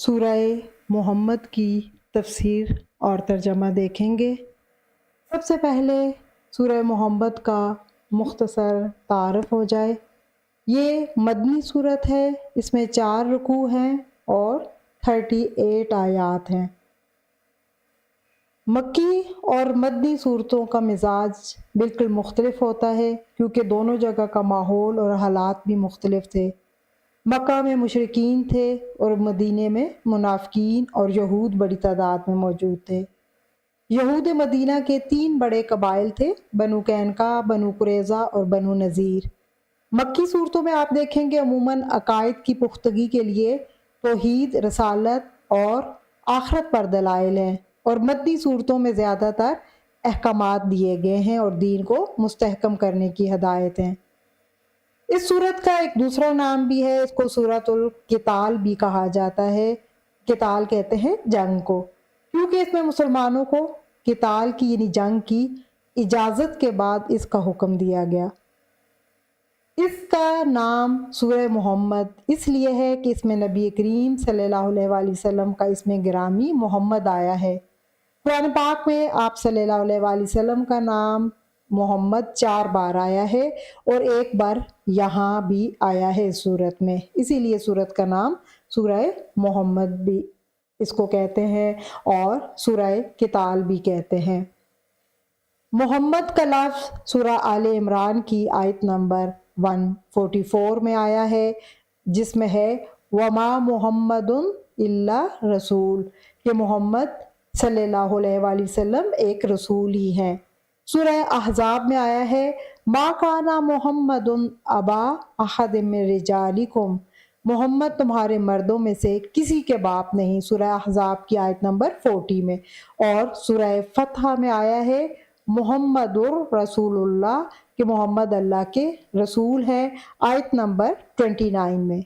سورہ محمد کی تفسیر اور ترجمہ دیکھیں گے۔ سب سے پہلے سورہ محمد کا مختصر تعارف ہو جائے۔ یہ مدنی صورت ہے، اس میں 4 رکوع ہیں اور 38 آیات ہیں۔ مکی اور مدنی صورتوں کا مزاج بالکل مختلف ہوتا ہے کیونکہ دونوں جگہ کا ماحول اور حالات بھی مختلف تھے۔ مکہ میں مشرکین تھے اور مدینے میں منافقین اور یہود بڑی تعداد میں موجود تھے۔ یہود مدینہ کے 3 بڑے قبائل تھے، بنو قینقاع، بنو قریظہ اور بنو نذیر۔ مکی صورتوں میں آپ دیکھیں گے عموماً عقائد کی پختگی کے لیے توحید، رسالت اور آخرت پر دلائل ہیں، اور مدنی صورتوں میں زیادہ تر احکامات دیے گئے ہیں اور دین کو مستحکم کرنے کی ہدایت ہیں۔ اس صورت کا ایک دوسرا نام بھی ہے، اس کو سورۃ القتال بھی کہا جاتا ہے۔ قتال کہتے ہیں جنگ کو، کیونکہ اس میں مسلمانوں کو قتال کی یعنی جنگ کی اجازت کے بعد اس کا حکم دیا گیا۔ اس کا نام سورہ محمد اس لیے ہے کہ اس میں نبی کریم صلی اللہ علیہ وآلہ وسلم کا اسم گرامی محمد آیا ہے۔ قرآن پاک میں آپ صلی اللہ علیہ وآلہ وسلم کا نام محمد 4 بار آیا ہے اور 1 بار یہاں بھی آیا ہے اس صورت میں، اسی لیے صورت کا نام سورہ محمد بھی اس کو کہتے ہیں اور سورہ قتال بھی کہتے ہیں۔ محمد کا لفظ سورہ آل عمران کی آیت نمبر 144 میں آیا ہے، جس میں ہے وَمَا مُحَمَّدٌ إِلَّا رسول، کہ محمد صلی اللہ علیہ وآلہ وسلم ایک رسول ہی ہیں۔ سورہ احزاب میں آیا ہے مَا كَانَ مُحَمَّدٌ أَبَا أَحَدٍ مِّن رِجَالِكُمْ، محمد تمہارے مردوں میں سے کسی کے باپ نہیں، سورہ احزاب کی آیت نمبر 40 میں۔ اور سورہ فتح میں آیا ہے محمد رسول اللہ، کہ محمد اللہ کے رسول ہیں، آیت نمبر 29 میں۔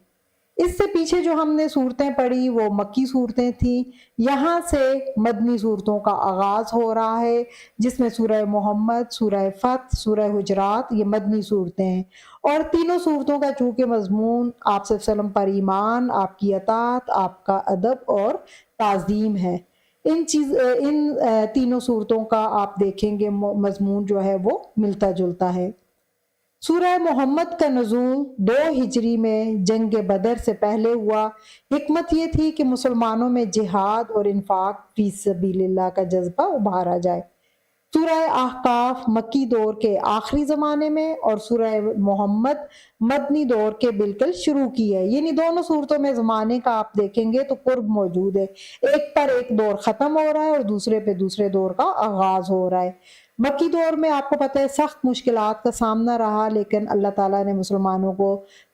اس سے پیچھے جو ہم نے صورتیں پڑھی وہ مکی صورتیں تھیں، یہاں سے مدنی صورتوں کا آغاز ہو رہا ہے، جس میں سورہ محمد، سورہ فتح، سورہ حجرات یہ مدنی صورتیں ہیں، اور تینوں صورتوں کا چونکہ مضمون آپ صلی اللہ علیہ وسلم پر ایمان، آپ کی اطاعت، آپ کا ادب اور تعظیم ہے۔ ان تینوں صورتوں کا آپ دیکھیں گے مضمون جو ہے وہ ملتا جلتا ہے۔ سورہ محمد کا نزول 2 ہجری میں جنگ بدر سے پہلے ہوا۔ حکمت یہ تھی کہ مسلمانوں میں جہاد اور انفاق فی سبیل اللہ کا جذبہ ابھارا جائے۔ سورہ احقاف مکی دور کے آخری زمانے میں اور سورہ محمد مدنی دور کے بالکل شروع کی ہے، یعنی دونوں صورتوں میں زمانے کا آپ دیکھیں گے تو قرب موجود ہے، ایک پر ایک دور ختم ہو رہا ہے اور دوسرے پہ دوسرے دور کا آغاز ہو رہا ہے۔ مکی دور میں آپ کو پتہ ہے سخت مشکلات کا سامنا رہا، لیکن اللہ تعالیٰ نے مسلمانوں کو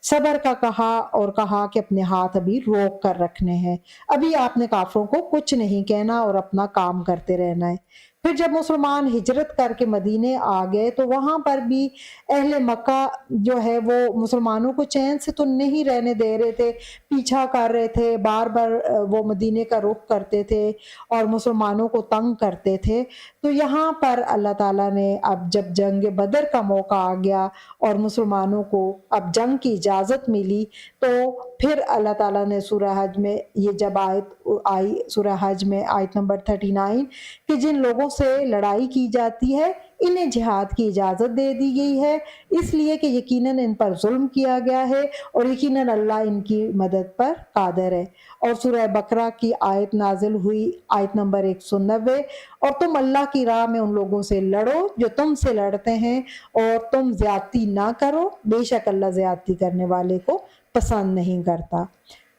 صبر کا کہا اور کہا کہ اپنے ہاتھ ابھی روک کر رکھنے ہیں، ابھی آپ نے کافروں کو کچھ نہیں کہنا اور اپنا کام کرتے رہنا ہے۔ پھر جب مسلمان ہجرت کر کے مدینے آ گئے تو وہاں پر بھی اہل مکہ جو ہے وہ مسلمانوں کو چین سے تو نہیں رہنے دے رہے تھے، پیچھا کر رہے تھے، بار بار وہ مدینے کا رخ کرتے تھے اور مسلمانوں کو تنگ کرتے تھے۔ تو یہاں پر اللہ تعالیٰ نے اب جب جنگ بدر کا موقع آ گیا اور مسلمانوں کو اب جنگ کی اجازت ملی، تو پھر اللہ تعالیٰ نے سورہ حج میں یہ جب آیت آئی، سورہ حج میں آیت نمبر 39، کہ جن لوگوں سے لڑائی کی جاتی ہے انہیں جہاد کی اجازت دے دی گئی ہے، اس لیے کہ یقیناً ان پر ظلم کیا گیا ہے اور یقیناً اللہ ان کی مدد پر قادر ہے۔ اور سورہ بقرہ کی آیت نازل ہوئی آیت نمبر 190، اور تم اللہ کی راہ میں ان لوگوں سے لڑو جو تم سے لڑتے ہیں اور تم زیادتی نہ کرو، بے شک اللہ زیادتی کرنے والے کو پسند نہیں کرتا۔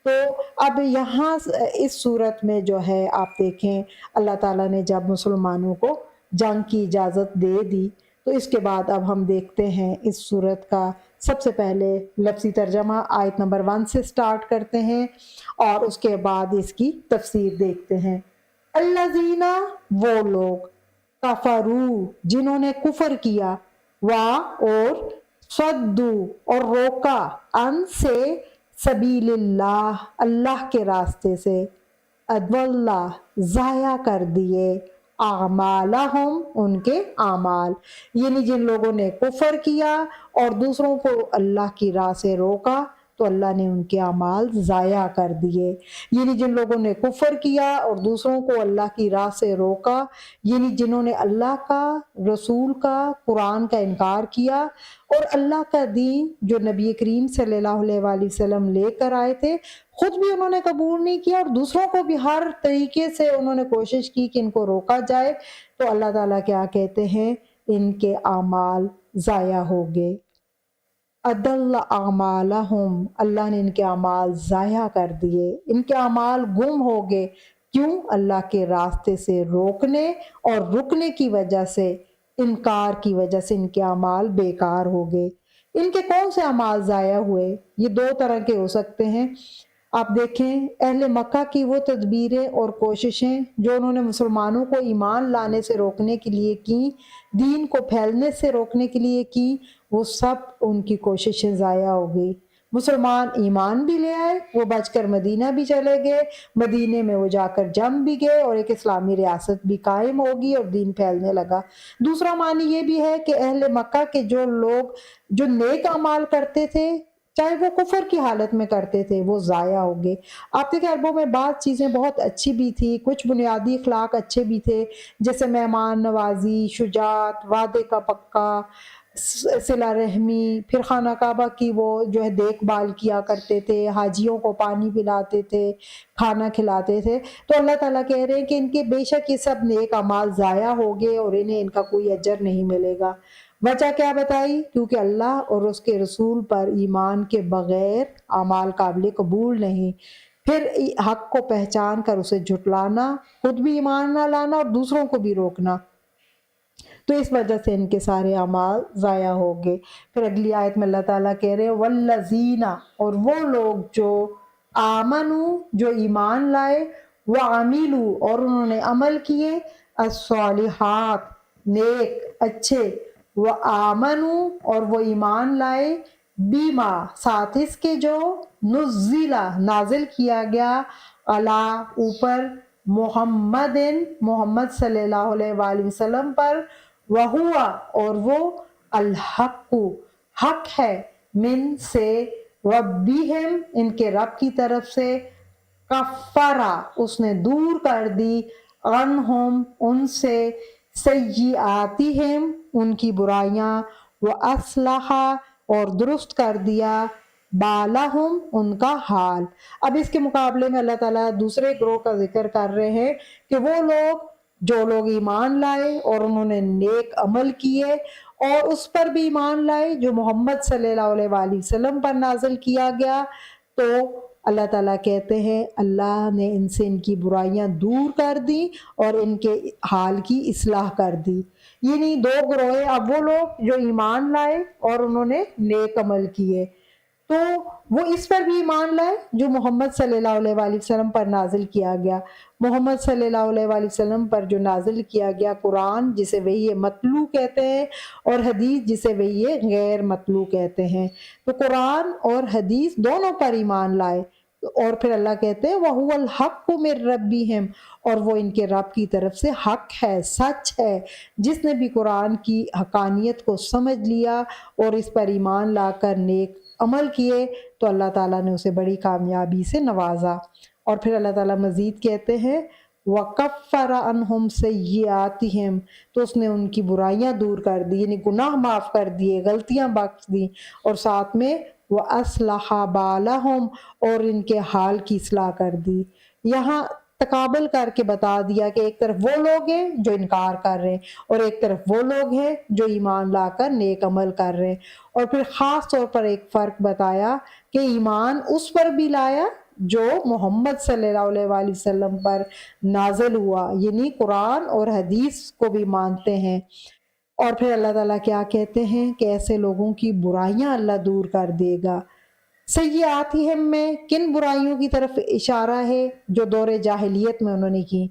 تو اب یہاں اس صورت میں جو ہے آپ دیکھیں اللہ تعالیٰ نے جب مسلمانوں کو جنگ کی اجازت دے دی، تو اس کے بعد اب ہم دیکھتے ہیں اس صورت کا سب سے پہلے لفظی ترجمہ آیت نمبر 1 سے سٹارٹ کرتے ہیں اور اس کے بعد اس کی تفسیر دیکھتے ہیں۔ الذین، وہ لوگ، کفروا، جنہوں نے کفر کیا، اور صدو، اور روکا، ان سے، سبیل اللہ، اللہ کے راستے سے، اضل، ضائع کر دیے، اعمالہم، ان کے اعمال، یعنی جن لوگوں نے کفر کیا اور دوسروں کو اللہ کی راہ سے روکا تو اللہ نے ان کے اعمال ضائع کر دیے۔ یعنی جن لوگوں نے کفر کیا اور دوسروں کو اللہ کی راہ سے روکا، یعنی جنہوں نے اللہ کا، رسول کا، قرآن کا انکار کیا اور اللہ کا دین جو نبی کریم صلی اللہ علیہ وآلہ وسلم لے کر آئے تھے خود بھی انہوں نے قبول نہیں کیا، اور دوسروں کو بھی ہر طریقے سے انہوں نے کوشش کی کہ ان کو روکا جائے، تو اللہ تعالیٰ کیا کہتے ہیں؟ ان کے اعمال ضائع ہو گئے۔ اضل اعمالہم، اللہ نے ان کے اعمال ضائع کر دیے، ان کے اعمال گم ہو گئے۔ کیوں؟ اللہ کے راستے سے روکنے اور رکنے کی وجہ سے، انکار کی وجہ سے ان کے اعمال بیکار ہو گئے۔ ان کے کون سے اعمال ضائع ہوئے؟ یہ دو طرح کے ہو سکتے ہیں۔ آپ دیکھیں اہل مکہ کی وہ تدبیریں اور کوششیں جو انہوں نے مسلمانوں کو ایمان لانے سے روکنے کے لیے کی، دین کو پھیلنے سے روکنے کے لیے کی، وہ سب ان کی کوششیں ضائع ہو گئی۔ مسلمان ایمان بھی لے آئے، وہ بچ کر مدینہ بھی چلے گئے، مدینے میں وہ جا کر جم بھی گئے اور ایک اسلامی ریاست بھی قائم ہوگی اور دین پھیلنے لگا۔ دوسرا معنی یہ بھی ہے کہ اہل مکہ کے جو لوگ جو نیک اعمال کرتے تھے، چاہے وہ کفر کی حالت میں کرتے تھے، وہ ضائع ہو گئے۔ آپ دیکھیں عربوں میں بعض چیزیں بہت اچھی بھی تھی، کچھ بنیادی اخلاق اچھے بھی تھے، جیسے مہمان نوازی، شجاعت، وعدے کا پکا، صلہ رحمی، پھر خانہ کعبہ کی وہ جو ہے دیکھ بھال کیا کرتے تھے، حاجیوں کو پانی پلاتے تھے، کھانا کھلاتے تھے۔ تو اللہ تعالیٰ کہہ رہے ہیں کہ ان کے بے شک یہ سب نیک اعمال ضائع ہو گئے اور انہیں ان کا کوئی اجر نہیں ملے گا۔ وجہ کیا بتائی؟ کیونکہ اللہ اور اس کے رسول پر ایمان کے بغیر اعمال قابل قبول نہیں، پھر حق کو پہچان کر اسے جھٹلانا، خود بھی ایمان نہ لانا اور دوسروں کو بھی روکنا، تو اس وجہ سے ان کے سارے اعمال ضائع ہو گئے۔ پھر اگلی آیت میں اللہ تعالیٰ کہہ رہے ہیں والذین، اور وہ لوگ جو آمنوا، جو ایمان لائے، وعملوا، اور انہوں نے عمل کیے، الصالحات، نیک اچھے، وآمنوا، اور وہ ایمان لائے، بیما، ساتھ اس کے جو نزلہ، نازل کیا گیا، علی، اوپر، محمد، محمد صلی اللہ علیہ وآلہ وسلم پر، وہوا، اور وہ، الحق، حق ہے، من، سے، ربہم، ان کے رب کی طرف سے، کفرا، اس نے دور کر دی، عنہم، ان سے، سیئاتہم، ان کی برائیاں، واصلح، اور درست کر دیا، بالہم، ان کا حال۔ اب اس کے مقابلے میں اللہ تعالیٰ دوسرے گروہ کا ذکر کر رہے ہیں کہ وہ لوگ جو لوگ ایمان لائے اور انہوں نے نیک عمل کیے اور اس پر بھی ایمان لائے جو محمد صلی اللہ علیہ وآلہ وسلم پر نازل کیا گیا، تو اللہ تعالیٰ کہتے ہیں اللہ نے ان سے ان کی برائیاں دور کر دی اور ان کے حال کی اصلاح کر دی۔ یعنی دو گروہ، اب وہ لوگ جو ایمان لائے اور انہوں نے نیک عمل کیے، تو وہ اس پر بھی ایمان لائے جو محمد صلی اللہ علیہ وآلہ وسلم پر نازل کیا گیا۔ محمد صلی اللہ علیہ وآلہ وسلم پر جو نازل کیا گیا قرآن، جسے وحی متلو کہتے ہیں، اور حدیث جسے وحی غیر متلو کہتے ہیں، تو قرآن اور حدیث دونوں پر ایمان لائے، اور پھر اللہ کہتے ہیں وَهُوَ الْحَقُّ مِن رَبِّهِمْ، اور وہ ان کے رب کی طرف سے حق ہے، سچ ہے۔ جس نے بھی قرآن کی حقانیت کو سمجھ لیا اور اس پر ایمان لا کر نیک عمل کیے تو اللہ تعالیٰ نے اسے بڑی کامیابی سے نوازا۔ اور پھر اللہ تعالیٰ مزید کہتے ہیں وَكَفَّرَ عَنْهُمْ سَيِّئَاتِهِمْ، تو اس نے ان کی برائیاں دور کر دی، یعنی گناہ معاف کر دیے، غلطیاں بخش دی، اور ساتھ میں وَأَصْلَحَ بَالَهُمْ، اور ان کے حال کی اصلاح کر دی۔ یہاں تقابل کر کے بتا دیا کہ ایک طرف وہ لوگ ہیں جو انکار کر رہے ہیں اور ایک طرف وہ لوگ ہیں جو ایمان لا کر نیک عمل کر رہے ہیں، اور پھر خاص طور پر ایک فرق بتایا کہ ایمان اس پر بھی لایا جو محمد صلی اللہ علیہ وآلہ وسلم پر نازل ہوا، یعنی قرآن اور حدیث کو بھی مانتے ہیں۔ اور پھر اللہ تعالیٰ کیا کہتے ہیں کہ ایسے لوگوں کی برائیاں اللہ دور کر دے گا۔ سیئاتہم میں کن برائیوں کی طرف اشارہ ہے جو دور جاہلیت میں انہوں نے کی؟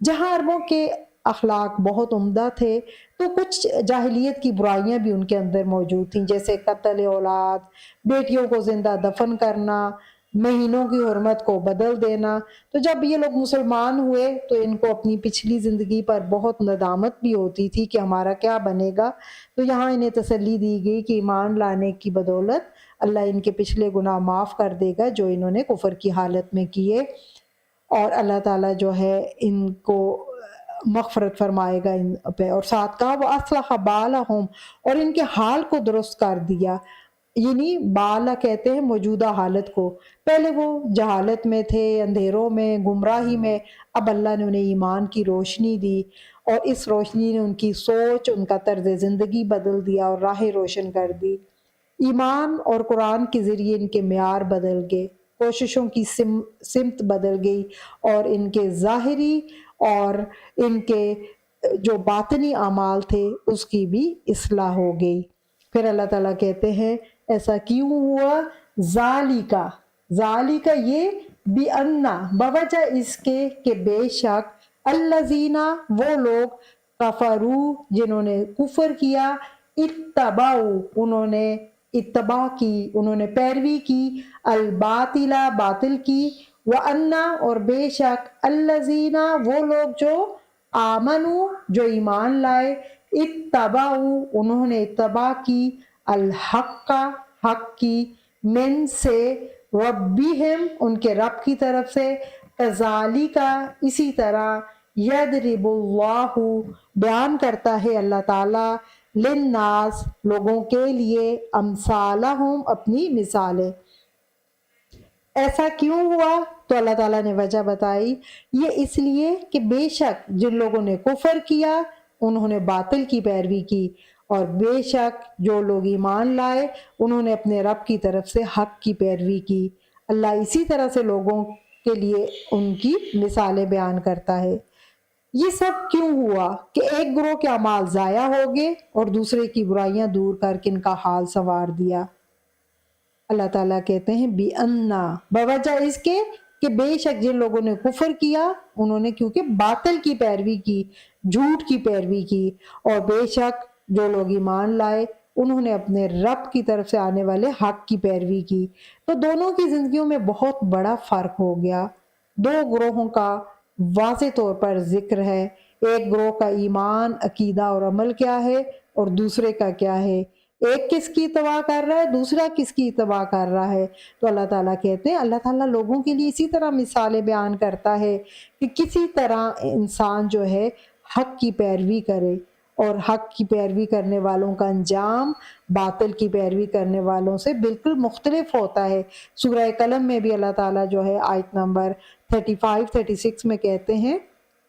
جہاں عربوں کے اخلاق بہت عمدہ تھے تو کچھ جاہلیت کی برائیاں بھی ان کے اندر موجود تھیں، جیسے قتل اولاد، بیٹیوں کو زندہ دفن کرنا، مہینوں کی حرمت کو بدل دینا۔ تو جب یہ لوگ مسلمان ہوئے تو ان کو اپنی پچھلی زندگی پر بہت ندامت بھی ہوتی تھی کہ ہمارا کیا بنے گا، تو یہاں انہیں تسلی دی گئی کہ ایمان لانے کی بدولت اللہ ان کے پچھلے گناہ معاف کر دے گا جو انہوں نے کفر کی حالت میں کیے، اور اللہ تعالیٰ جو ہے ان کو مغفرت فرمائے گا ان پہ۔ اور ساتھ کہا وَأَصْلَحَ بَالَهُمْ، اور ان کے حال کو درست کر دیا، یعنی بالا کہتے ہیں موجودہ حالت کو، پہلے وہ جہالت میں تھے، اندھیروں میں، گمراہی میں، اب اللہ نے انہیں ایمان کی روشنی دی، اور اس روشنی نے ان کی سوچ، ان کا طرز زندگی بدل دیا اور راہیں روشن کر دی۔ ایمان اور قرآن کے ذریعے ان کے معیار بدل گئے، کوششوں کی سمت بدل گئی، اور ان کے ظاہری اور ان کے جو باطنی اعمال تھے اس کی بھی اصلاح ہو گئی۔ پھر اللہ تعالیٰ کہتے ہیں ایسا کیوں ہوا؟ ذالکا یہ بِأَنَّ بوجہ اس کے کہ بے شک الذین وہ لوگ کفروا جنہوں نے کفر کیا، اتبعوا انہوں نے اتباع کی، انہوں نے پیروی کی، الباطل باطل کی، وَأَنَّ اور بے شک الذین وہ لوگ جو آمنوا جو ایمان لائے، اتبعوا انہوں نے اتباع کی، الحق حق کی، من سے، ربہم ان کے رب کی طرف سے، کذالک اسی طرح، یضرب اللہ بیان کرتا ہے اللہ تعالیٰ، للناس لوگوں کے لیے، امثالہم اپنی مثالیں۔ ایسا کیوں ہوا؟ تو اللہ تعالیٰ نے وجہ بتائی، یہ اس لیے کہ بے شک جن لوگوں نے کفر کیا انہوں نے باطل کی پیروی کی، اور بے شک جو لوگ ایمان لائے انہوں نے اپنے رب کی طرف سے حق کی پیروی کی۔ اللہ اسی طرح سے لوگوں کے لیے ان کی مثالیں بیان کرتا ہے۔ یہ سب کیوں ہوا؟ کہ ایک گروہ کے اعمال ضائع ہو گئے اور دوسرے کی برائیاں دور کر کے ان کا حال سنوار دیا۔ اللہ تعالیٰ کہتے ہیں بِأَنَّ بوجہ اس کے کہ بے شک جن لوگوں نے کفر کیا انہوں نے کیونکہ باطل کی پیروی کی، جھوٹ کی پیروی کی، اور بے شک جو لوگ ایمان لائے انہوں نے اپنے رب کی طرف سے آنے والے حق کی پیروی کی۔ تو دونوں کی زندگیوں میں بہت بڑا فرق ہو گیا، دو گروہوں کا واضح طور پر ذکر ہے، ایک گروہ کا ایمان، عقیدہ اور عمل کیا ہے اور دوسرے کا کیا ہے، ایک کس کی اتباع کر رہا ہے، دوسرا کس کی اتباع کر رہا ہے۔ تو اللہ تعالیٰ کہتے ہیں اللہ تعالیٰ لوگوں کے لیے اسی طرح مثالیں بیان کرتا ہے کہ کسی طرح انسان جو ہے حق کی پیروی کرے، اور حق کی پیروی کرنے والوں کا انجام باطل کی پیروی کرنے والوں سے بالکل مختلف ہوتا ہے۔ سورہ قلم میں بھی اللہ تعالیٰ جو ہے آیت نمبر 35-36 میں کہتے ہیں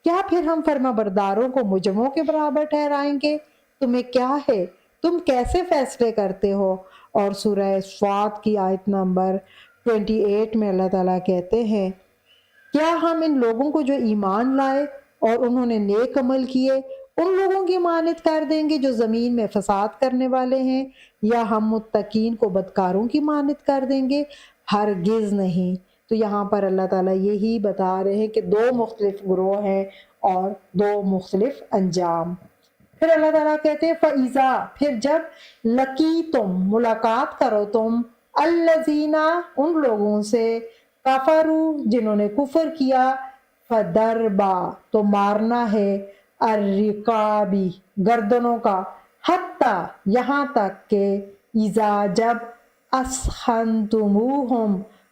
کیا پھر ہم فرما برداروں کو مجرموں کے برابر ٹھہرائیں گے؟ تمہیں کیا ہے، تم کیسے فیصلے کرتے ہو؟ اور سورہ صاد کی آیت نمبر 28 میں اللہ تعالیٰ کہتے ہیں کیا ہم ان لوگوں کو جو ایمان لائے اور انہوں نے نیک عمل کیے ان لوگوں کی مانند کر دیں گے جو زمین میں فساد کرنے والے ہیں، یا ہم متقین کو بدکاروں کی مانند کر دیں گے؟ ہرگز نہیں۔ تو یہاں پر اللہ تعالیٰ یہی بتا رہے ہیں کہ دو مختلف گروہ ہیں اور دو مختلف انجام۔ پھر اللہ تعالیٰ کہتے ہیں فَإِذَا پھر جب لَقِيتُم ملاقات کرو تم، الَّذِينَ ان لوگوں سے، کفروا جنہوں نے کفر کیا، فَضَرْبَ تو مارنا ہے، الرِّقَابِ گردنوں کا، حتیٰ یہاں تک کہ اِذَا جب أَثْخَنْتُمُوهُمْ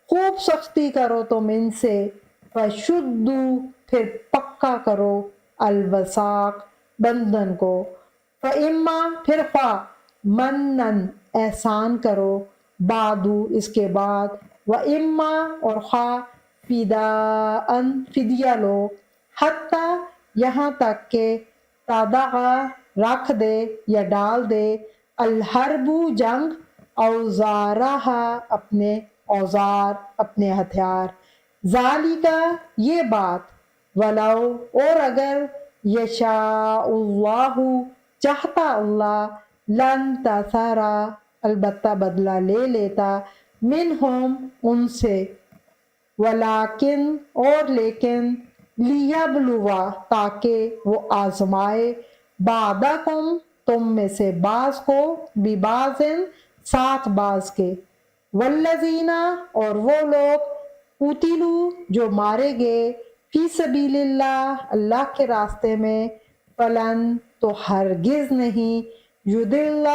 خوب سختی کرو تم ان سے، فَشُدُّوا پھر پکا کرو، الوثاق بندھن کو، فَإِمَّا پھر خواہ، مَنًّا احسان کرو، بعدو اس کے بعد، وَإِمَّا اور خواہ، فِدَاءً فدیہ لو، حتیٰ یہاں تک کہ تَضَعَ رکھ دے یا ڈال دے، الحرب جنگ، اوزارہا اپنے اوزار اپنے ہتھیار، ذالک یہ بات، ولو اور اگر، یشاء اللہ چاہتا اللہ، لن تصرا البتہ بدلہ لے لیتا، منہم ان سے، ولیکن اور لیکن، لیبلوا تاکہ وہ آزمائے، بعضکم تم میں سے بعض کو، ببعض ساتھ بعض کے، والذین اور وہ لوگ، قتلوا جو مارے گئے، فی سبیل اللہ اللہ کے راستے میں، فلن تو ہرگز نہیں، یضل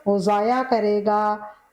وہ ضائع کرے گا،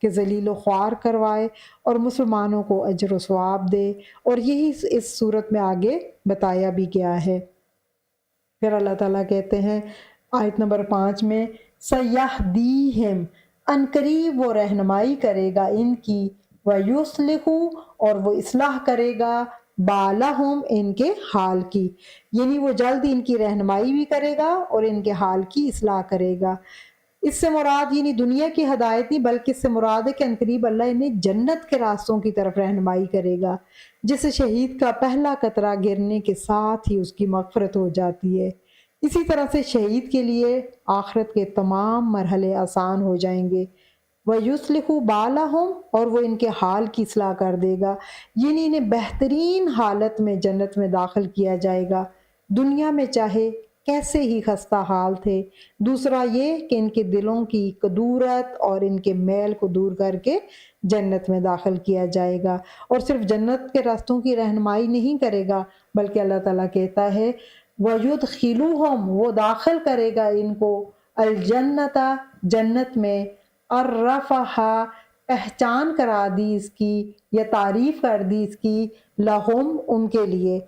کہ ذلیل و خوار کروائے اور مسلمانوں کو اجر و ثواب دے، اور یہی اس صورت میں آگے بتایا بھی گیا ہے۔ پھر اللہ تعالیٰ کہتے ہیں آیت نمبر 5 میں سَيَهْدِيهِمْ، ان قریب وہ رہنمائی کرے گا ان کی، وَيُصْلِحُ، اور وہ اصلاح کرے گا، بالہم، ان کے حال کی، یعنی وہ جلد ان کی رہنمائی بھی کرے گا اور ان کے حال کی اصلاح کرے گا۔ اس سے مراد یعنی دنیا کی ہدایت نہیں، بلکہ اس سے مراد ہے کہ عنقریب اللہ انہیں جنت کے راستوں کی طرف رہنمائی کرے گا، جسے شہید کا پہلا قطرہ گرنے کے ساتھ ہی اس کی مغفرت ہو جاتی ہے۔ اسی طرح سے شہید کے لیے آخرت کے تمام مرحلے آسان ہو جائیں گے۔ وَيُصْلِحُ بَالَهُمْ، اور وہ ان کے حال کی اصلاح کر دے گا، یعنی انہیں بہترین حالت میں جنت میں داخل کیا جائے گا، دنیا میں چاہے کیسے ہی خستہ حال تھے۔ دوسرا یہ کہ ان کے دلوں کی کدورت اور ان کے میل کو دور کر کے جنت میں داخل کیا جائے گا، اور صرف جنت کے راستوں کی رہنمائی نہیں کرے گا، بلکہ اللہ تعالیٰ کہتا ہے وَيُدْخِلُهُمْ، وہ داخل کرے گا ان کو، الجنت، جنت میں، عرفہا، پہچان کرا دی اس کی یا تعریف کر دی اس کی، لہم، ان کے لیے،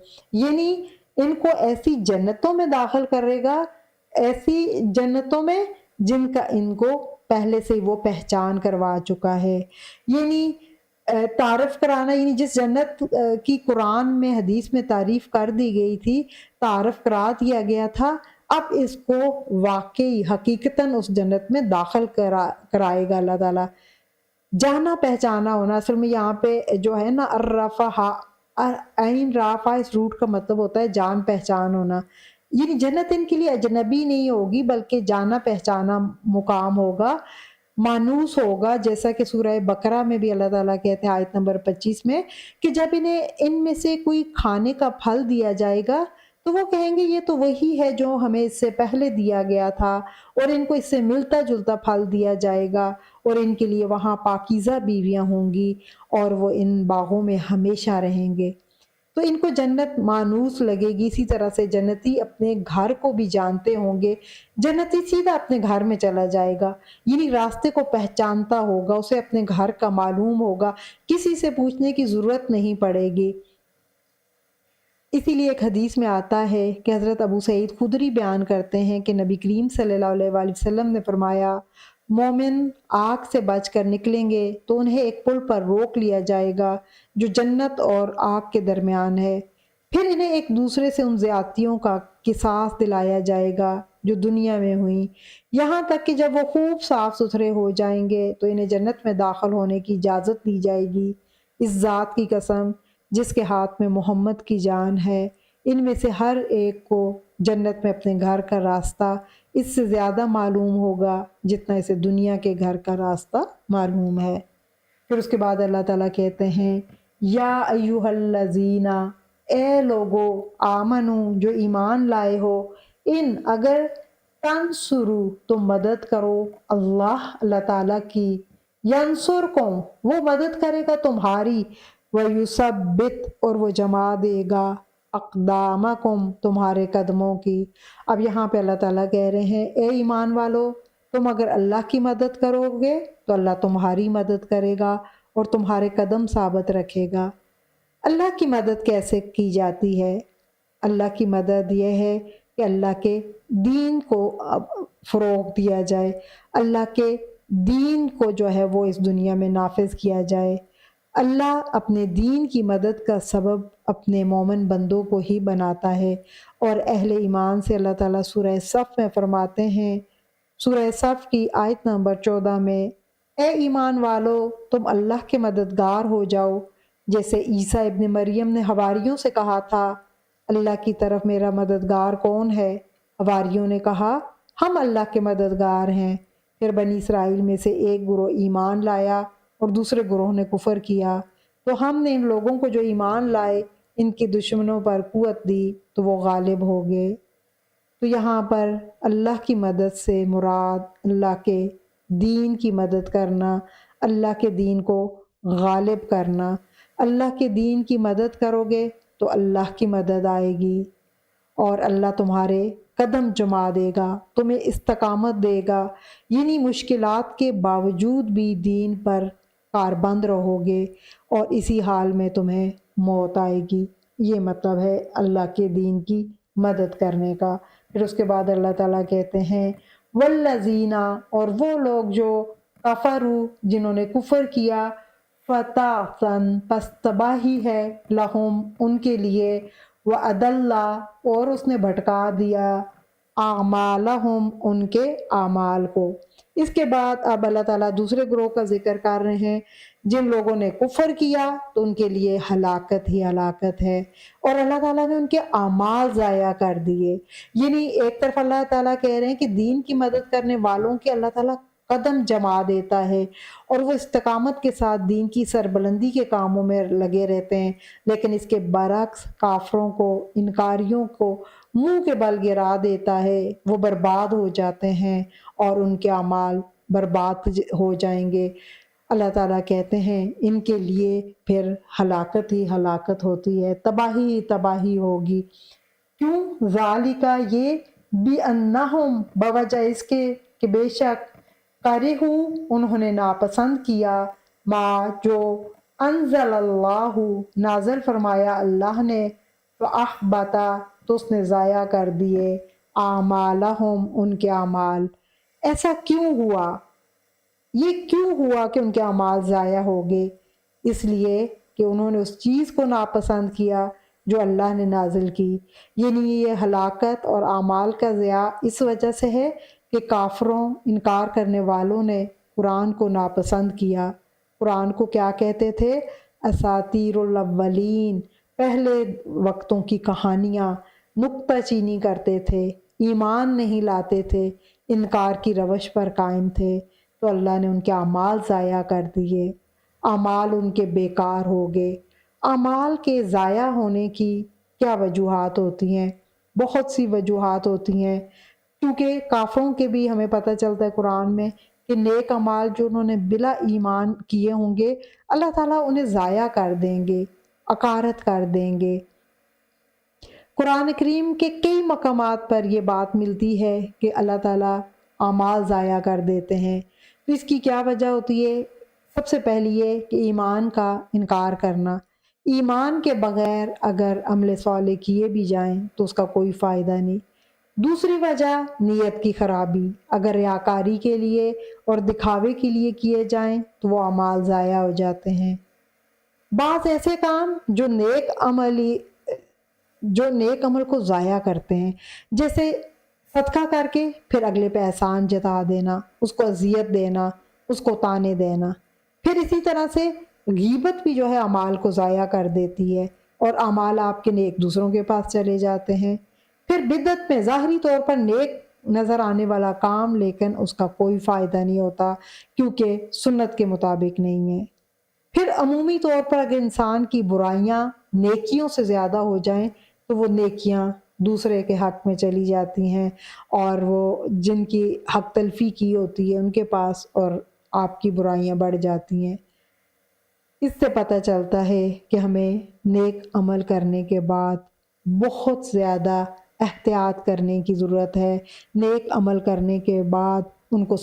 یعنی ان کو ایسی جنتوں میں داخل کرے گا، ایسی جنتوں میں جن کا ان کو پہلے سے وہ پہچان کروا چکا ہے، یعنی تعارف کرانا، یعنی جس جنت کی قرآن میں حدیث میں تعریف کر دی گئی تھی، تعارف کرا دیا گیا تھا، اب اس کو واقعی حقیقتاً اس جنت میں داخل کرائے گا اللہ تعالیٰ۔ جانا پہچانا ہونا، اصل میں یہاں پہ جو ہے نا الرفہ، عین رافع، اس روٹ کا مطلب ہوتا ہے جان پہچان ہونا، یعنی جنت ان کے لیے اجنبی نہیں ہوگی بلکہ جانا پہچانا مقام ہوگا، مانوس ہوگا، جیسا کہ سورہ بقرہ میں بھی اللہ تعالیٰ کہتے ہیں آیت نمبر 25 میں کہ جب انہیں ان میں سے کوئی کھانے کا پھل دیا جائے گا تو وہ کہیں گے یہ تو وہی ہے جو ہمیں اس سے پہلے دیا گیا تھا، اور ان کو اس سے ملتا جلتا پھل دیا جائے گا، اور ان کے لیے وہاں پاکیزہ بیویاں ہوں گی، اور وہ ان باغوں میں ہمیشہ رہیں گے۔ تو ان کو جنت مانوس لگے گی۔ اسی طرح سے جنتی اپنے گھر کو بھی جانتے ہوں گے، جنتی سیدھا اپنے گھر میں چلا جائے گا، یعنی راستے کو پہچانتا ہوگا، اسے اپنے گھر کا معلوم ہوگا، کسی سے پوچھنے کی ضرورت نہیں پڑے گی۔ اسی لیے ایک حدیث میں آتا ہے کہ حضرت ابو سعید خدری بیان کرتے ہیں کہ نبی کریم صلی اللہ علیہ وآلہ وسلم نے فرمایا مومن آگ سے بچ کر نکلیں گے تو انہیں ایک پل پر روک لیا جائے گا جو جنت اور آگ کے درمیان ہے، پھر انہیں ایک دوسرے سے ان زیادتیوں کا قصاص دلایا جائے گا جو دنیا میں ہوئیں، یہاں تک کہ جب وہ خوب صاف ستھرے ہو جائیں گے تو انہیں جنت میں داخل ہونے کی اجازت دی جائے گی۔ اس ذات کی قسم جس کے ہاتھ میں محمد کی جان ہے، ان میں سے ہر ایک کو جنت میں اپنے گھر کا راستہ اس سے زیادہ معلوم ہوگا جتنا اسے دنیا کے گھر کا راستہ معلوم ہے۔ پھر اس کے بعد اللہ تعالیٰ کہتے ہیں یا ایھا الذین، اے لوگو، آمنو، جو ایمان لائے ہو، ان، اگر، تنصرو، تم مدد کرو، اللہ تعالیٰ کی، ینصرکم، وہ مدد کرے گا تمہاری، ویثبت، اور وہ جما دے گا، اقدامکم، تمہارے قدموں کی۔ اب یہاں پہ اللہ تعالیٰ کہہ رہے ہیں اے ایمان والو، تم اگر اللہ کی مدد کرو گے تو اللہ تمہاری مدد کرے گا اور تمہارے قدم ثابت رکھے گا۔ اللہ کی مدد کیسے کی جاتی ہے؟ اللہ کی مدد یہ ہے کہ اللہ کے دین کو فروغ دیا جائے، اللہ کے دین کو جو ہے وہ اس دنیا میں نافذ کیا جائے۔ اللہ اپنے دین کی مدد کا سبب اپنے مومن بندوں کو ہی بناتا ہے، اور اہل ایمان سے اللہ تعالیٰ سورہ صف میں فرماتے ہیں، سورہ صف کی آیت نمبر 14 میں، اے ایمان والو، تم اللہ کے مددگار ہو جاؤ، جیسے عیسیٰ ابن مریم نے حواریوں سے کہا تھا اللہ کی طرف میرا مددگار کون ہے؟ حواریوں نے کہا ہم اللہ کے مددگار ہیں۔ پھر بنی اسرائیل میں سے ایک گروہ ایمان لایا اور دوسرے گروہ نے کفر کیا، تو ہم نے ان لوگوں کو جو ایمان لائے ان کے دشمنوں پر قوت دی تو وہ غالب ہو گئے۔ تو یہاں پر اللہ کی مدد سے مراد اللہ کے دین کی مدد کرنا، اللہ کے دین کو غالب کرنا۔ اللہ کے دین کی مدد کرو گے تو اللہ کی مدد آئے گی، اور اللہ تمہارے قدم جما دے گا، تمہیں استقامت دے گا، یعنی مشکلات کے باوجود بھی دین پر کاربند رہو گے اور اسی حال میں تمہیں موت آئے گی۔ یہ مطلب ہے اللہ کے دین کی مدد کرنے کا۔ پھر اس کے بعد اللہ تعالیٰ کہتے ہیں والذین، اور وہ لوگ جو کفروا، جنہوں نے کفر کیا، فتعسن، پس تباہی ہے، لہم، ان کے لیے، وَأَضَلَّ، اور اس نے بھٹکا دیا، اعمالہم، ان کے اعمال کو۔ اس کے بعد اب اللہ تعالیٰ دوسرے گروہ کا ذکر کر رہے ہیں، جن لوگوں نے کفر کیا تو ان کے لیے ہلاکت ہی ہلاکت ہے، اور اللہ تعالیٰ نے ان کے اعمال ضائع کر دیے۔ یعنی ایک طرف اللہ تعالیٰ کہہ رہے ہیں کہ دین کی مدد کرنے والوں کے اللہ تعالیٰ قدم جما دیتا ہے اور وہ استقامت کے ساتھ دین کی سربلندی کے کاموں میں لگے رہتے ہیں، لیکن اس کے برعکس کافروں کو، انکاریوں کو منہ کے بل گرا دیتا ہے، وہ برباد ہو جاتے ہیں اور ان کے اعمال برباد ہو جائیں گے۔ اللہ تعالیٰ کہتے ہیں ان کے لیے پھر ہلاکت ہی ہلاکت ہوتی ہے، تباہی ہی تباہی ہوگی۔ کیوں؟ ذالکہ، یہ، بِأَنَّهُمْ، بوجہ اس کے کہ بے شک، کرہو، انہوں نے ناپسند کیا، ما، جو، انزل اللہ، نازل فرمایا اللہ نے، فَأَحْبَطَ، تو اس نے ضائع کر دیے، اعمالہم، ان کے اعمال۔ ایسا کیوں ہوا؟ یہ کیوں ہوا کہ ان کے اعمال ضائع ہو گئے؟ اس لیے کہ انہوں نے اس چیز کو ناپسند کیا جو اللہ نے نازل کی۔ یعنی یہ ہلاکت اور اعمال کا ضیاع اس وجہ سے ہے کہ کافروں، انکار کرنے والوں نے قرآن کو ناپسند کیا۔ قرآن کو کیا کہتے تھے؟ اساطیر الاولین، پہلے وقتوں کی کہانیاں، نکتہ چینی کرتے تھے، ایمان نہیں لاتے تھے، انکار کی روش پر قائم تھے، تو اللہ نے ان کے اعمال ضائع کر دیے، اعمال ان کے بیکار ہو گئے۔ اعمال کے ضائع ہونے کی کیا وجوہات ہوتی ہیں؟ بہت سی وجوہات ہوتی ہیں، کیونکہ کافروں کے بھی ہمیں پتہ چلتا ہے قرآن میں کہ نیک اعمال جو انہوں نے بلا ایمان کیے ہوں گے، اللہ تعالیٰ انہیں ضائع کر دیں گے، اکارت کر دیں گے۔ قرآن کریم کے کئی مقامات پر یہ بات ملتی ہے کہ اللہ تعالیٰ اعمال ضائع کر دیتے ہیں۔ تو اس کی کیا وجہ ہوتی ہے؟ سب سے پہلی یہ کہ ایمان کا انکار کرنا۔ ایمان کے بغیر اگر عمل صالح کیے بھی جائیں تو اس کا کوئی فائدہ نہیں۔ دوسری وجہ نیت کی خرابی، اگر ریاکاری کے لیے اور دکھاوے کے لیے کیے جائیں تو وہ اعمال ضائع ہو جاتے ہیں۔ بعض ایسے کام جو نیک عمل کو ضائع کرتے ہیں، جیسے صدقہ کر کے پھر اگلے پہ احسان جتا دینا، اس کو اذیت دینا، اس کو طعنے دینا۔ پھر اسی طرح سے غیبت بھی جو ہے اعمال کو ضائع کر دیتی ہے اور اعمال آپ کے نیک دوسروں کے پاس چلے جاتے ہیں۔ پھر بدعت میں ظاہری طور پر نیک نظر آنے والا کام، لیکن اس کا کوئی فائدہ نہیں ہوتا کیونکہ سنت کے مطابق نہیں ہے۔ پھر عمومی طور پر اگر انسان کی برائیاں نیکیوں سے زیادہ ہو جائیں تو وہ نیکیاں دوسرے کے حق میں چلی جاتی ہیں، اور وہ جن کی حق تلفی کی ہوتی ہے ان کے پاس، اور آپ کی برائیاں بڑھ جاتی ہیں۔ اس سے پتہ چلتا ہے کہ ہمیں نیک عمل کرنے کے بعد بہت زیادہ احتیاط کرنے کی ضرورت ہے۔ نیک عمل کرنے کے بعد ان کو